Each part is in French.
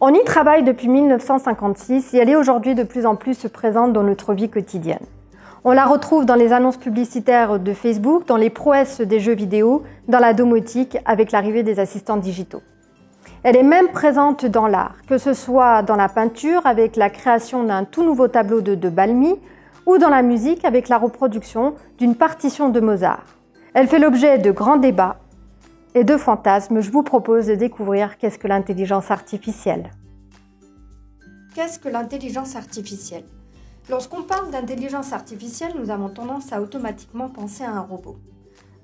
On y travaille depuis 1956 et elle est aujourd'hui de plus en plus présente dans notre vie quotidienne. On la retrouve dans les annonces publicitaires de Facebook, dans les prouesses des jeux vidéo, dans la domotique avec l'arrivée des assistants digitaux. Elle est même présente dans l'art, que ce soit dans la peinture avec la création d'un tout nouveau tableau de Balmy ou dans la musique avec la reproduction d'une partition de Mozart. Elle fait l'objet de grands débats et de fantasmes. Je vous propose de découvrir qu'est-ce que l'intelligence artificielle. Qu'est-ce que l'intelligence artificielle ? Lorsqu'on parle d'intelligence artificielle, nous avons tendance à automatiquement penser à un robot.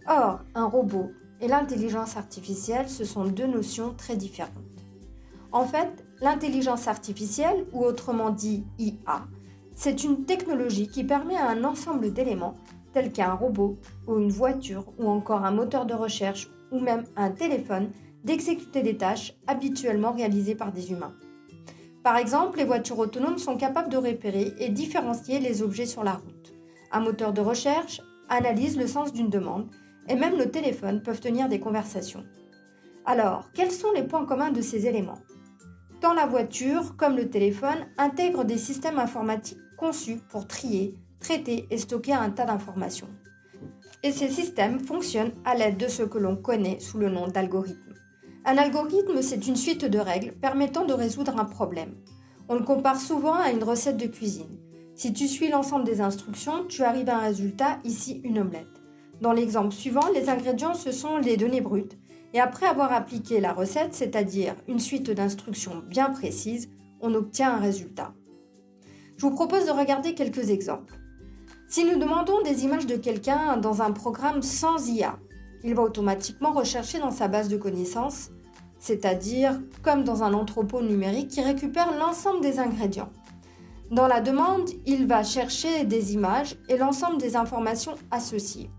Or, un robot et l'intelligence artificielle, ce sont deux notions très différentes. En fait, l'intelligence artificielle, ou autrement dit IA, c'est une technologie qui permet à un ensemble d'éléments, tels qu'un robot, ou une voiture, ou encore un moteur de recherche, ou même un téléphone, d'exécuter des tâches habituellement réalisées par des humains. Par exemple, les voitures autonomes sont capables de repérer et différencier les objets sur la route. Un moteur de recherche analyse le sens d'une demande, et même nos téléphones peuvent tenir des conversations. Alors, quels sont les points communs de ces éléments ? Tant la voiture comme le téléphone intègrent des systèmes informatiques conçus pour trier, traiter et stocker un tas d'informations. Et ces systèmes fonctionnent à l'aide de ce que l'on connaît sous le nom d'algorithme. Un algorithme, c'est une suite de règles permettant de résoudre un problème. On le compare souvent à une recette de cuisine. Si tu suis l'ensemble des instructions, tu arrives à un résultat, ici une omelette. Dans l'exemple suivant, les ingrédients, ce sont les données brutes. Et après avoir appliqué la recette, c'est-à-dire une suite d'instructions bien précises, on obtient un résultat. Je vous propose de regarder quelques exemples. Si nous demandons des images de quelqu'un dans un programme sans IA, il va automatiquement rechercher dans sa base de connaissances, c'est-à-dire comme dans un entrepôt numérique qui récupère l'ensemble des ingrédients. Dans la demande, il va chercher des images et l'ensemble des informations associées.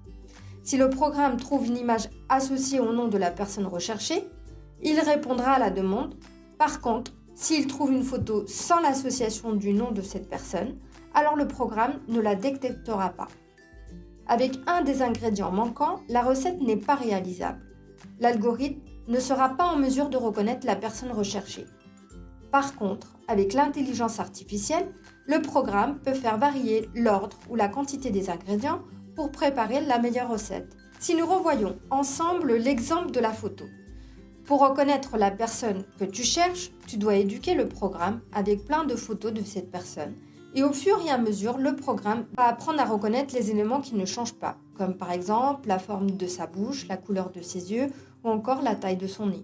Si le programme trouve une image associée au nom de la personne recherchée, il répondra à la demande. Par contre, s'il trouve une photo sans l'association du nom de cette personne, alors le programme ne la détectera pas. Avec un des ingrédients manquants, la recette n'est pas réalisable. L'algorithme ne sera pas en mesure de reconnaître la personne recherchée. Par contre, avec l'intelligence artificielle, le programme peut faire varier l'ordre ou la quantité des ingrédients pour préparer la meilleure recette. Si nous revoyons ensemble l'exemple de la photo. Pour reconnaître la personne que tu cherches, tu dois éduquer le programme avec plein de photos de cette personne. Et au fur et à mesure, le programme va apprendre à reconnaître les éléments qui ne changent pas, comme par exemple la forme de sa bouche, la couleur de ses yeux ou encore la taille de son nez.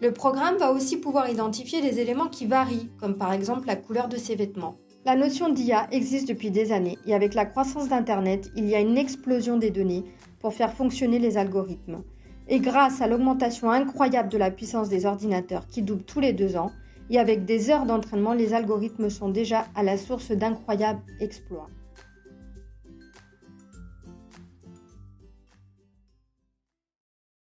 Le programme va aussi pouvoir identifier les éléments qui varient, comme par exemple la couleur de ses vêtements. La notion d'IA existe depuis des années et avec la croissance d'Internet, il y a une explosion des données pour faire fonctionner les algorithmes. Et grâce à l'augmentation incroyable de la puissance des ordinateurs qui double tous les 2 ans, et avec des heures d'entraînement, les algorithmes sont déjà à la source d'incroyables exploits.